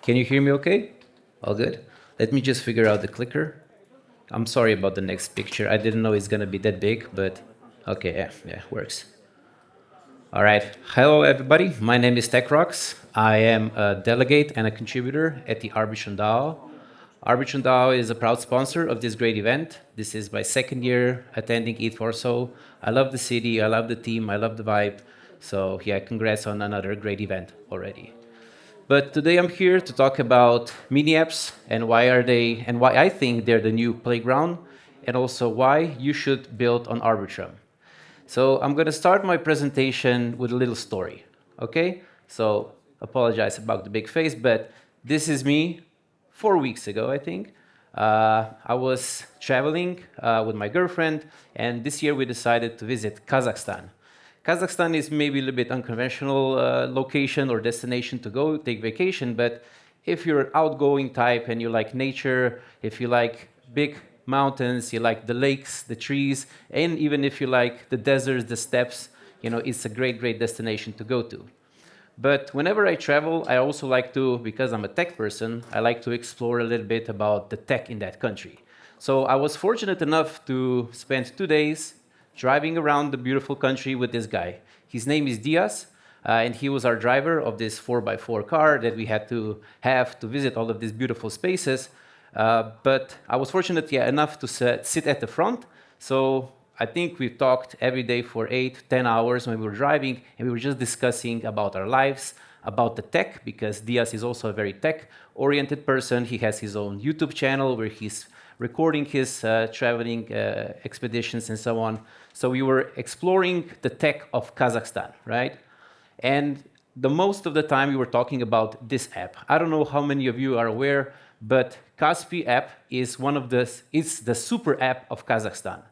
Can you hear me okay? All good? Let me just figure out the clicker. I'm sorry about the next picture. I didn't know it's going to be that big, but okay, yeah, works. All right. Hello, everybody. My name is Tekr0x. I am a delegate and a contributor at the Arbitrum DAO. Arbitrum DAO is a proud sponsor of this great event. This is my second year attending ETHWarsaw. I love the city, I love the team, I love the vibe. So yeah, congrats on another great event already. But today I'm here to talk about mini apps and why I think they're the new playground, and also why you should build on Arbitrum. So I'm going to start my presentation with a little story. Okay? So apologize about the big face, but this is me 4 weeks ago, I think. I was traveling with my girlfriend, and this year we decided to visit Kazakhstan. Kazakhstan is maybe a little bit unconventional location or destination to go take vacation, but if you're an outgoing type and you like nature, if you like big mountains, you like the lakes, the trees, and even if you like the deserts, the steppes, it's a great, great destination to go to. But whenever I travel, I also like to, because I'm a tech person, I like to explore a little bit about the tech in that country. So I was fortunate enough to spend 2 days driving around the beautiful country with this guy. His name is Diaz, and he was our driver of this 4x4 car that we had to have to visit all of these beautiful spaces. But I was fortunate enough to sit at the front. So I think we talked every day for 8, 10 hours when we were driving, and we were just discussing about our lives, about the tech, because Diaz is also a very tech-oriented person. He has his own YouTube channel where he's recording his traveling expeditions and so on. So we were exploring the tech of Kazakhstan, right? And the most of the time we were talking about this app. I don't know how many of you are aware, but Kaspi app is it's the super app of Kazakhstan.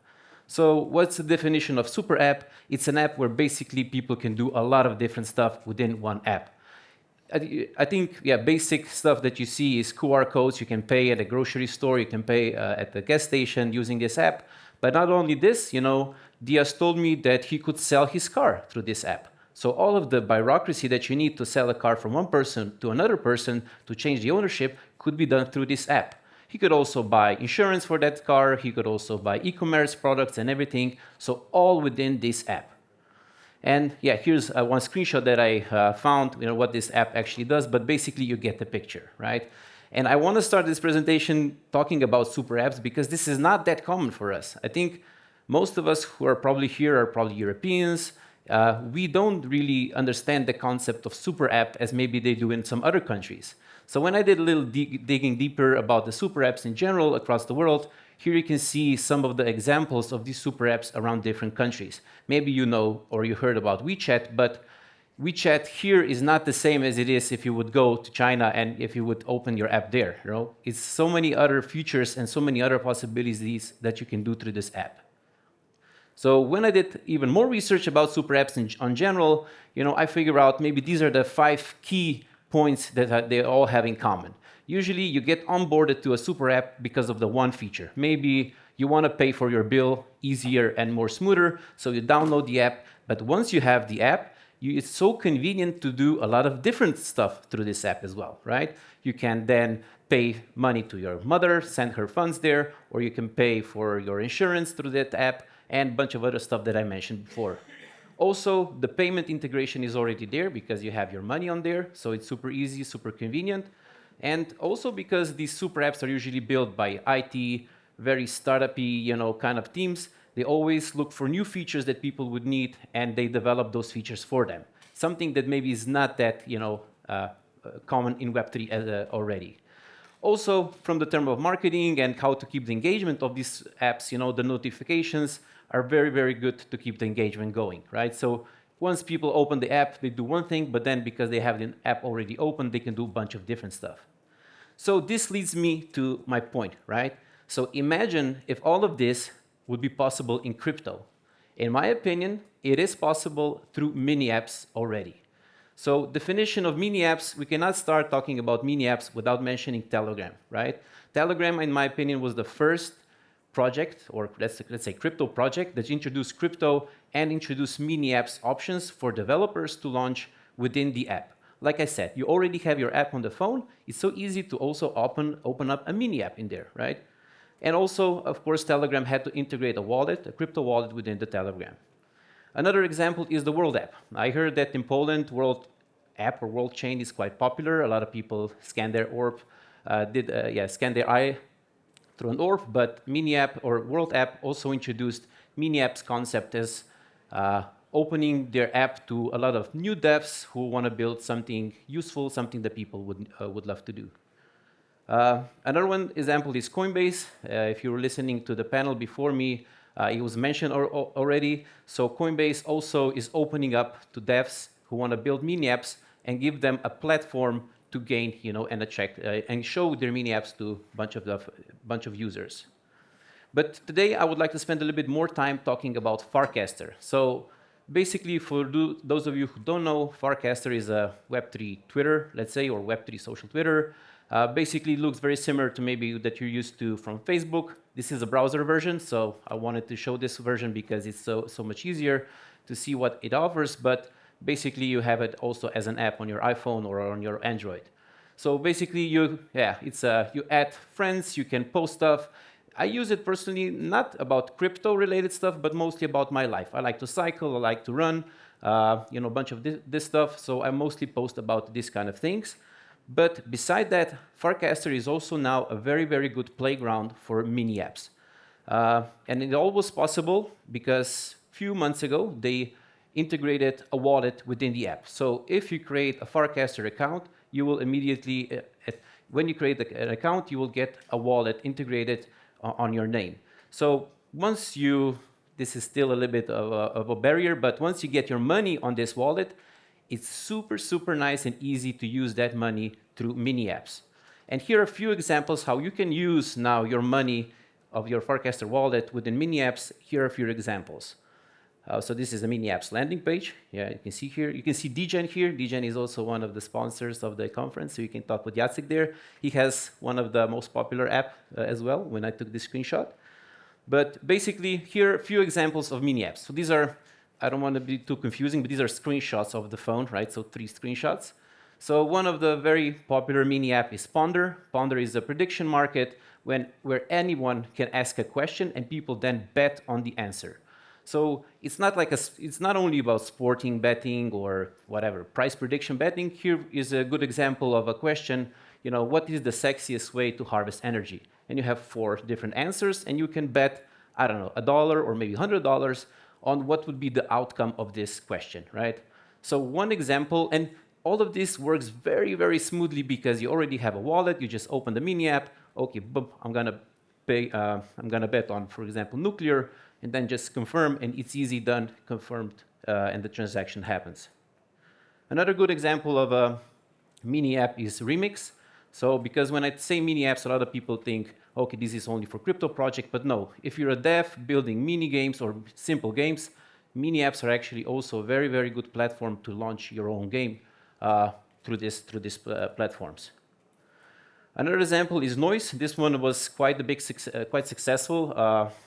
So what's the definition of super app? It's an app where basically people can do a lot of different stuff within one app. I think, basic stuff that you see is QR codes. You can pay at a grocery store, you can pay at the gas station using this app. But not only this, Diaz told me that he could sell his car through this app. So all of the bureaucracy that you need to sell a car from one person to another person to change the ownership could be done through this app. He could also buy insurance for that car. He could also buy e-commerce products and everything. So all within this app. And here's one screenshot that I found, what this app actually does, but basically you get the picture, right? And I want to start this presentation talking about super apps because this is not that common for us. I think most of us who are probably here are probably Europeans. We don't really understand the concept of super app as maybe they do in some other countries. So when I did a little digging deeper about the super apps in general across the world, here you can see some of the examples of these super apps around different countries. Maybe you know or you heard about WeChat, but WeChat here is not the same as it is if you would go to China and if you would open your app there. It's so many other features and so many other possibilities that you can do through this app. So when I did even more research about super apps in general, I figure out maybe these are the 5 key points that they all have in common. Usually you get onboarded to a super app because of the one feature. Maybe you want to pay for your bill easier and more smoother, so you download the app. But once you have the app, it's so convenient to do a lot of different stuff through this app as well, right? You can then pay money to your mother, send her funds there, or you can pay for your insurance through that app, and a bunch of other stuff that I mentioned before. Also, the payment integration is already there because you have your money on there, so it's super easy, super convenient. And also because these super apps are usually built by IT, very startup-y, kind of teams, they always look for new features that people would need, and they develop those features for them. Something that maybe is not that, common in Web3 already. Also, from the term of marketing and how to keep the engagement of these apps, the notifications are very, very good to keep the engagement going, right? So once people open the app, they do one thing, but then because they have the app already open, they can do a bunch of different stuff. So this leads me to my point, right? So imagine if all of this would be possible in crypto. In my opinion, it is possible through mini apps already. So definition of mini apps, we cannot start talking about mini apps without mentioning Telegram, right? Telegram, in my opinion, was the first project, or let's say crypto project, that introduced crypto and introduced mini apps options for developers to launch within the app. like I said, you already have your app on the phone. It's so easy to also open up a mini app in there, right? And also, of course, Telegram had to integrate a wallet, a crypto wallet within the Telegram. Another example is the World app. I heard that in Poland, World app or World chain is quite popular. A lot of people scan their orb, scan their eye through an orb, but Mini app or World app also introduced Mini apps concept as opening their app to a lot of new devs who want to build something useful, something that people would love to do. Another one example is Coinbase. If you were listening to the panel before me, it was mentioned already. So Coinbase also is opening up to devs who want to build mini apps and give them a platform to gain, and attract and show their mini apps to a bunch of users. But today I would like to spend a little bit more time talking about Farcaster. So basically, for those of you who don't know, Farcaster is a Web3 Twitter, let's say, or Web3 social Twitter. Basically looks very similar to maybe that you're used to from Facebook. This is a browser version, so I wanted to show this version because it's so much easier to see what it offers, but basically you have it also as an app on your iPhone or on your Android. So basically you add friends, you can post stuff. I use it personally, not about crypto related stuff, but mostly about my life. I like to cycle, I like to run, a bunch of this stuff, so I mostly post about these kind of things. But beside that, Farcaster is also now a very, very good playground for mini apps. And it all was possible because a few months ago, they integrated a wallet within the app. So if you create a Farcaster account, you will immediately, when you create an account, you will get a wallet integrated on your name. So once this is still a little bit of a barrier, but once you get your money on this wallet, it's super, super nice and easy to use that money through mini apps. And here are a few examples how you can use now your money of your Farcaster wallet within mini apps. Here are a few examples. So this is a mini apps landing page. Yeah, you can see here. You can see Degen here. Degen is also one of the sponsors of the conference, so you can talk with Jacek there. He has one of the most popular app as well when I took this screenshot. But basically, here are a few examples of mini apps. So these are, I don't want to be too confusing, but these are screenshots of the phone, right? So 3 screenshots. So one of the very popular mini app is Ponder. Ponder is a prediction market where anyone can ask a question and people then bet on the answer. So it's not only about sporting betting or whatever, price prediction betting. Here is a good example of a question, what is the sexiest way to harvest energy? And you have 4 different answers and you can bet, I don't know, $1 or maybe $100 on what would be the outcome of this question, right? So one example, and all of this works very, very smoothly because you already have a wallet. You just open the mini app. Okay, boom, I'm gonna bet on, for example, nuclear, and then just confirm, and it's easy done, confirmed, and the transaction happens. Another good example of a mini app is Remix. So because when I say mini apps, a lot of people think, okay, this is only for crypto project, but no. If you're a dev building mini games or simple games, mini apps are actually also a very, very good platform to launch your own game through these platforms. Another example is Noise. This one was quite successful.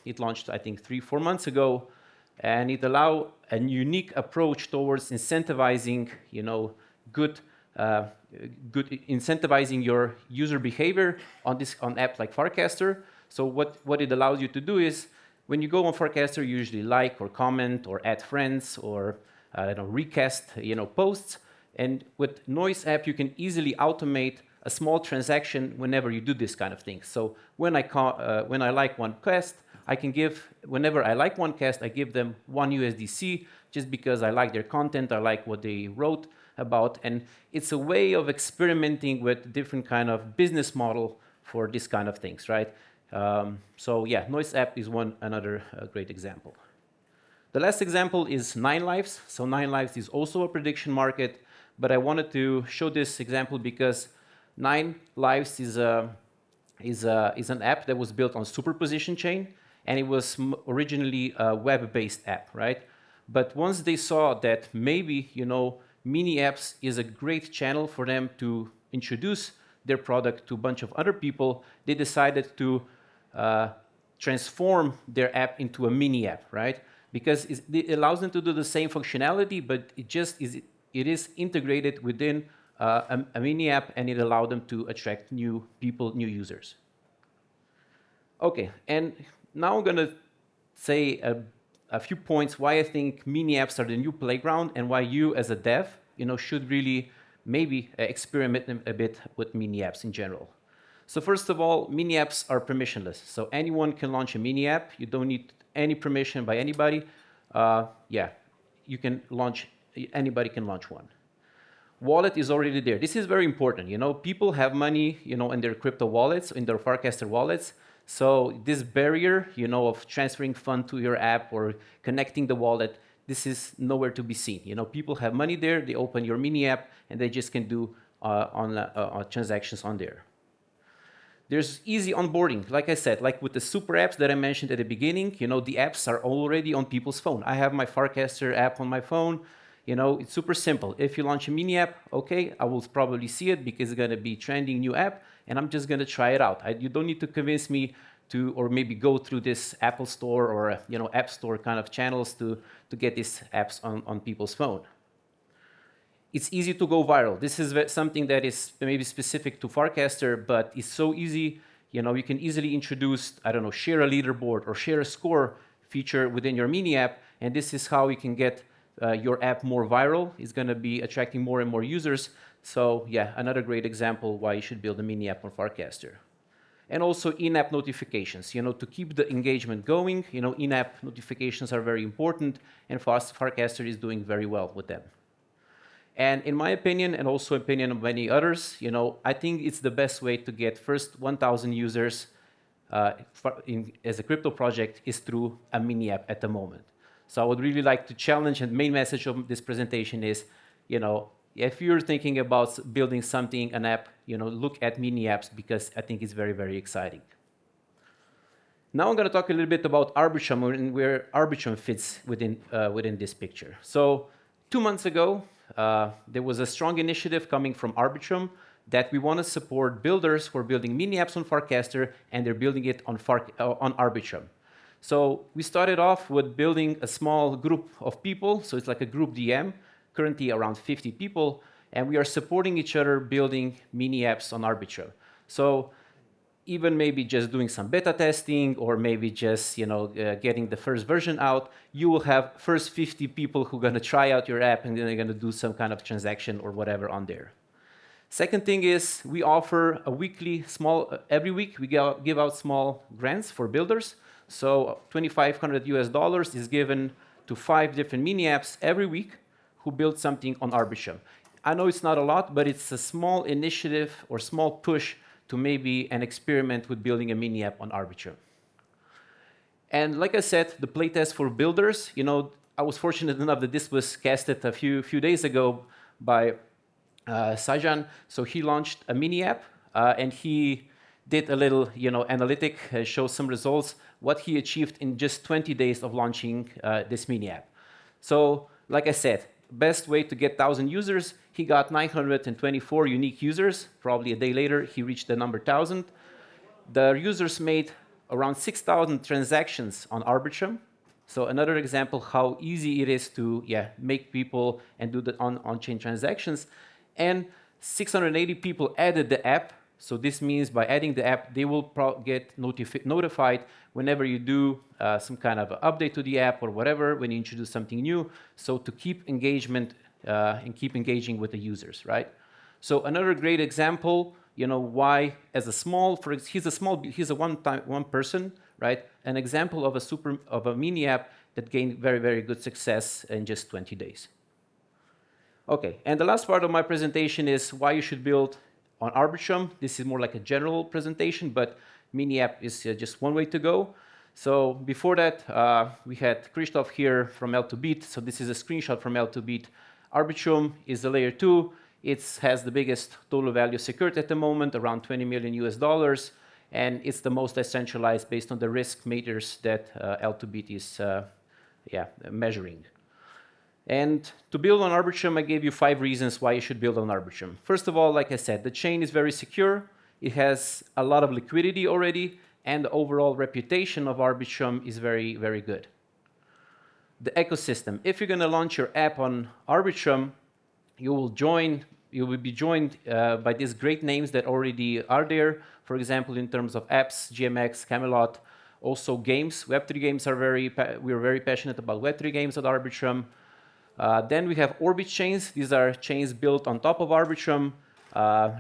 It launched, I think, 3-4 months ago, and it allowed a unique approach towards incentivizing, incentivizing your user behavior on app like Farcaster. So what it allows you to do is, when you go on Farcaster, you usually like or comment or add friends or recast posts. And with Noise app, you can easily automate a small transaction whenever you do this kind of thing. So when I like one cast, whenever I like one cast, I give them 1 USDC just because I like their content, I like what they wrote about, and it's a way of experimenting with different kind of business model for this kind of things, right? So yeah, Noise app is another great example. The last example is 9lives. So 9lives is also a prediction market, but I wanted to show this example because 9lives is an app that was built on superposition chain, and it was originally a web-based app, right? But once they saw that maybe mini apps is a great channel for them to introduce their product to a bunch of other people, they decided to transform their app into a mini app, right? Because it allows them to do the same functionality, but it is integrated within a mini app, and it allowed them to attract new people, new users. Okay, and now I'm gonna say a few points why I think mini apps are the new playground and why you as a dev, should really maybe experiment a bit with mini apps in general. So first of all, mini apps are permissionless. So anyone can launch a mini app. You don't need any permission by anybody. Yeah, you can launch, anybody can launch one. Wallet is already there. This is very important. People have money, in their crypto wallets, in their Farcaster wallets. So this barrier, of transferring fund to your app or connecting the wallet, this is nowhere to be seen. People have money there. They open your mini app and they just can do transactions on there. There's easy onboarding. Like I said, like with the super apps that I mentioned at the beginning, the apps are already on people's phone. I have my Farcaster app on my phone. It's super simple. If you launch a mini app, okay, I will probably see it because it's going to be trending new app, and I'm just going to try it out. You don't need to convince me to, or maybe go through this Apple Store or App Store kind of channels to get these apps on people's phone. It's easy to go viral. This is something that is maybe specific to Farcaster, but it's so easy. You can easily introduce, I don't know, share a leaderboard or share a score feature within your mini app, and this is how you can get your app more viral. It's going to be attracting more and more users. So yeah, another great example why you should build a mini app on Farcaster. And also in-app notifications, to keep the engagement going. In-app notifications are very important, and Farcaster is doing very well with them. And in my opinion, and also opinion of many others, I think it's the best way to get first 1,000 users as a crypto project is through a mini app at the moment. So I would really like to challenge, and the main message of this presentation is, if you're thinking about building something, an app, look at mini apps because I think it's very, very exciting. Now I'm going to talk a little bit about Arbitrum and where Arbitrum fits within this picture. So 2 months ago, there was a strong initiative coming from Arbitrum that we want to support builders who are building mini apps on Farcaster, and they're building it on Arbitrum. So we started off with building a small group of people. So it's like a group DM, currently around 50 people, and we are supporting each other building mini apps on Arbitrum. So even maybe just doing some beta testing or maybe just getting the first version out, you will have first 50 people who are going to try out your app and then they're going to do some kind of transaction or whatever on there. Second thing is we offer a weekly every week we give out small grants for builders. So $2,500 is given to 5 different mini apps every week who build something on Arbitrum. I know it's not a lot, but it's a small initiative or small push to maybe an experiment with building a mini app on Arbitrum. And like I said, the playtest for builders, I was fortunate enough that this was casted a few days ago by Sajan. So he launched a mini app and he did a little analytic, show some results, what he achieved in just 20 days of launching this mini app. So like I said, best way to get 1,000 users. He got 924 unique users. Probably a day later, he reached the number 1,000. The users made around 6,000 transactions on Arbitrum. So another example how easy it is to make people and do the on-chain transactions. And 680 people added the app. So this means by adding the app, they will get notified whenever you do some kind of update to the app or whatever, when you introduce something new. So to keep engagement and keep engaging with the users, right? So another great example, why as a small, he's a one person, right? An example of a mini app that gained very, very good success in just 20 days. Okay, and the last part of my presentation is why you should build on Arbitrum. This is more like a general presentation, but mini app is just one way to go. So before that, we had Christoph here from L2Beat. So this is a screenshot from L2Beat. Arbitrum is the layer 2. It has the biggest total value secured at the moment, around $20 million US, and it's the most decentralized based on the risk meters that L2Beat is measuring. And to build on Arbitrum, I gave you 5 reasons why you should build on Arbitrum. First of all, like I said, the chain is very secure. It has a lot of liquidity already, and the overall reputation of Arbitrum is very, very good. The ecosystem. If you're going to launch your app on Arbitrum, you will join you will be joined by these great names that already are there. For example, in terms of apps, GMX, Camelot, also games. Web3 games are we're very passionate about Web3 games at Arbitrum. Then we have Orbit chains. These are chains built on top of Arbitrum.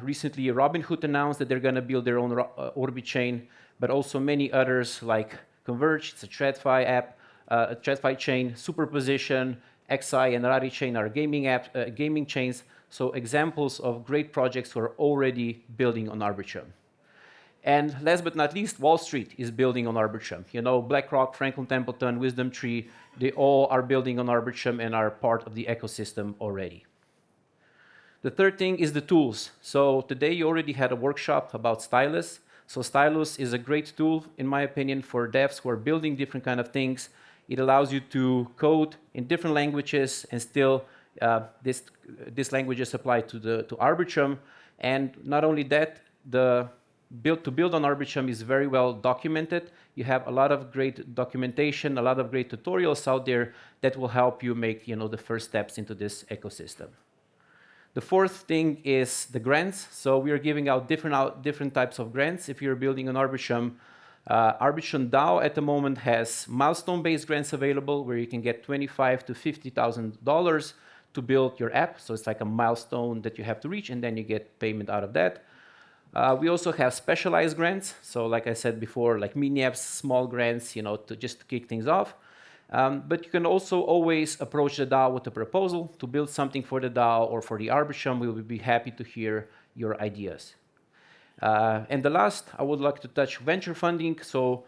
Recently, Robinhood announced that they're going to build their own Orbit chain, but also many others like Converge, it's a TradFi app, a TradFi chain, Superposition, XI, and Rari chain are gaming chains. So examples of great projects who are already building on Arbitrum. And last but not least, Wall Street is building on Arbitrum. You know, BlackRock, Franklin Templeton, Wisdom Tree, they all are building on Arbitrum and are part of the ecosystem already. The third thing is the tools. So today you already had a workshop about Stylus. So Stylus is a great tool, in my opinion, for devs who are building different kind of things. It allows you to code in different languages and still this languages apply to Arbitrum. And not only that, to build on Arbitrum is very well documented. You have a lot of great documentation, a lot of great tutorials out there that will help you make the first steps into this ecosystem. The fourth thing is the grants. So we are giving out different types of grants if you're building on Arbitrum. Arbitrum DAO at the moment has milestone-based grants available where you can get $25,000 to $50,000 to build your app. So it's like a milestone that you have to reach, and then you get payment out of that. We also have specialized grants. So like I said before, like mini apps, small grants, just to kick things off. But you can also always approach the DAO with a proposal to build something for the DAO or for the Arbitrum. We will be happy to hear your ideas. And the last, I would like to touch venture funding. So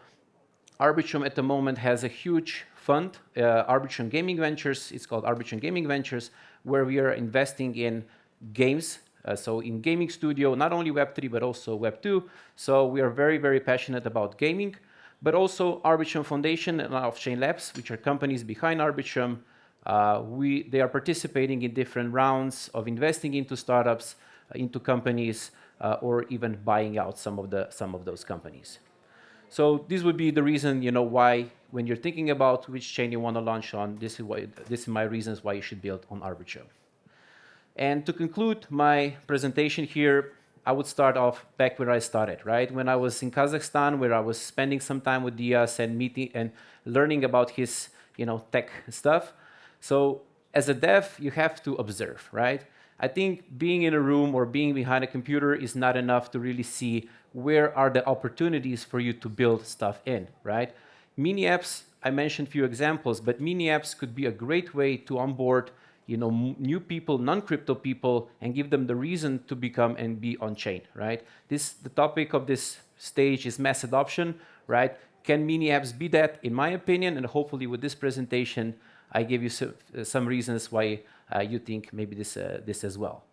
Arbitrum at the moment has a huge fund, Arbitrum Gaming Ventures. It's called Arbitrum Gaming Ventures, where we are investing in games. So in gaming studio, not only Web3, but also Web2. So we are very, very passionate about gaming, but also Arbitrum Foundation and Off-Chain Labs, which are companies behind Arbitrum. They are participating in different rounds of investing into startups, into companies, or even buying out some of those companies. So this would be the reason, why when you're thinking about which chain you want to launch on, this is my reasons why you should build on Arbitrum. And to conclude my presentation here, I would start off back where I started, right? When I was in Kazakhstan, where I was spending some time with Diaz and meeting and learning about his, tech stuff. So as a dev, you have to observe, right? I think being in a room or being behind a computer is not enough to really see where are the opportunities for you to build stuff in, right? Mini apps, I mentioned a few examples, but mini apps could be a great way to onboard new people, non-crypto people, and give them the reason to become and be on-chain, right? The topic of this stage is mass adoption, right? Can mini apps be that? In my opinion, and hopefully with this presentation, I give you some reasons why you think maybe this as well.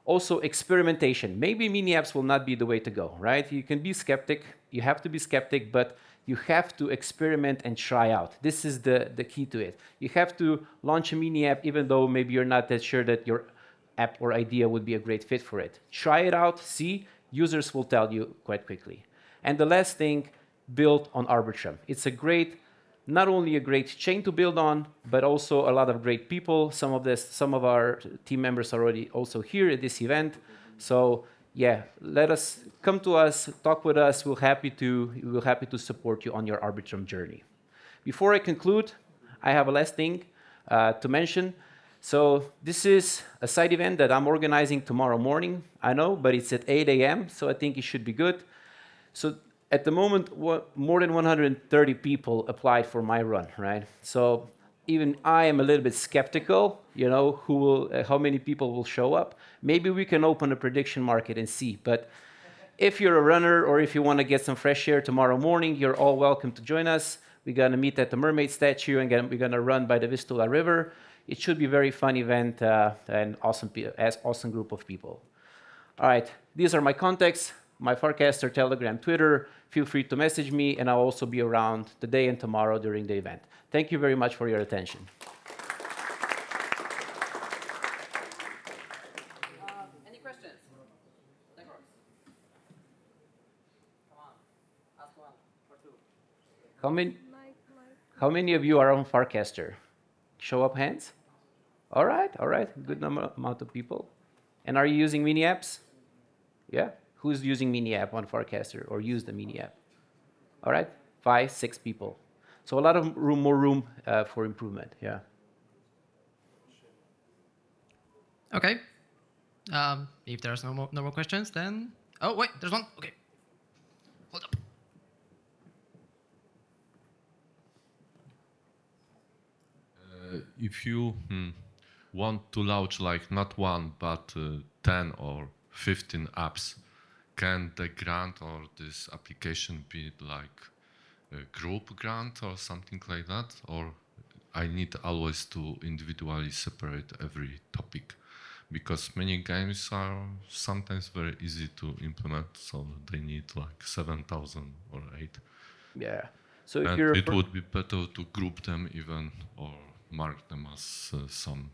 Also, experimentation. Maybe mini apps will not be the way to go, right? You can be skeptic. You have to be skeptic, but you have to experiment and try out. This is the key to it. You have to launch a mini app even though maybe you're not that sure that your app or idea would be a great fit for it. Try it out, see, users will tell you quite quickly. And the last thing, build on Arbitrum. It's not only a great chain to build on, but also a lot of great people. Some of our team members are already also here at this event. So yeah, come to us, talk with us. We're happy to support you on your Arbitrum journey. Before I conclude, I have a last thing to mention. So this is a side event that I'm organizing tomorrow morning. I know, but it's at 8 a.m., so I think it should be good. So at the moment, more than 130 people applied for my run, right? So even I am a little bit skeptical, how many people will show up. Maybe we can open a prediction market and see. But if you're a runner or if you want to get some fresh air tomorrow morning, you're all welcome to join us. We're going to meet at the mermaid statue and we're going to run by the Vistula River. It should be a very fun event and awesome group of people. All right, these are my contacts, my Farcaster, Telegram, Twitter. Feel free to message me, and I'll also be around today and tomorrow during the event. Thank you very much for your attention. Any questions? Tekr0x. Come on, ask one or two. How many of you are on Farcaster? Show up hands. All right, good amount of people. And are you using mini apps? Yeah? Who's using mini app on Farcaster or use the mini app? All right, 5, 6 people. So a lot of more room for improvement, yeah. Okay. If there's no more questions, then... Oh, wait, there's one. Okay. Hold up. If you want to launch like not one, but 10 or 15 apps, can the grant or this application be like a group grant or something like that? Or I need always to individually separate every topic? Because many games are sometimes very easy to implement, so they need like 7,000 or 8. Yeah. So if And you're... it would be better to group them even or mark them as some,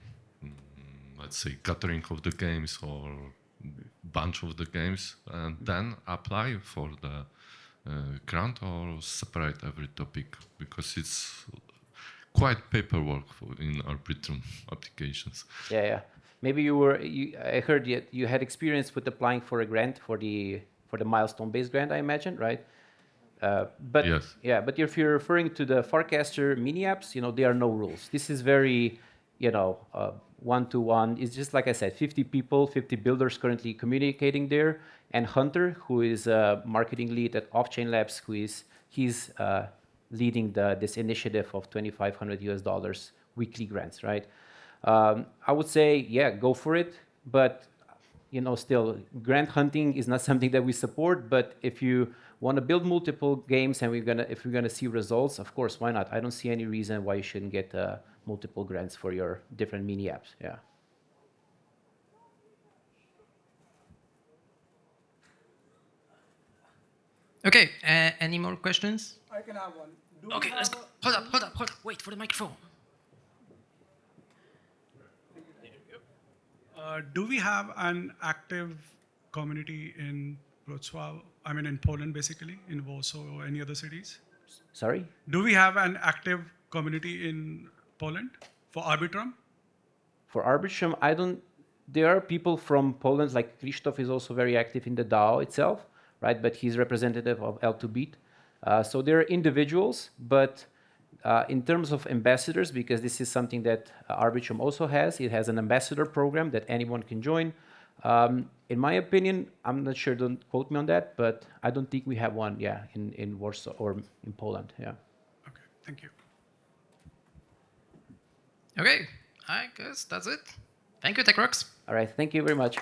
let's say, gathering of the games or bunch of the games, and then apply for the grant or separate every topic, because it's quite paperwork in Arbitrum applications. Yeah, yeah. Maybe I heard you had experience with applying for a grant for the milestone-based grant, I imagine, right? But Yes. yeah, but if you're referring to the Farcaster mini apps, there are no rules. This is very, one-to-one. It's just like I said, 50 people, 50 builders currently communicating there, and Hunter, who is a marketing lead at Off-Chain Labs, he's leading this initiative of $2,500 weekly grants, right? I would say, yeah, go for it, but still, grant hunting is not something that we support. But if you want to build multiple games and if we're gonna see results, of course, why not? I don't see any reason why you shouldn't get multiple grants for your different mini apps. Yeah. Okay, any more questions? I can have one. Okay, let's go. Hold up. Wait for the microphone. Do we have an active community in Wrocław? I mean, in Poland, basically, in Warsaw or any other cities? Sorry? Do we have an active community in Poland for Arbitrum? For Arbitrum, I don't... There are people from Poland, like Krzysztof is also very active in the DAO itself, right? But he's representative of L2Beat. So there are individuals, but in terms of ambassadors, because this is something that Arbitrum also has, it has an ambassador program that anyone can join. In my opinion, I'm not sure, don't quote me on that, but I don't think we have one, yeah, in Warsaw or in Poland, yeah. Okay, thank you. Okay, I guess that's it. Thank you, Tekr0x. All right, thank you very much.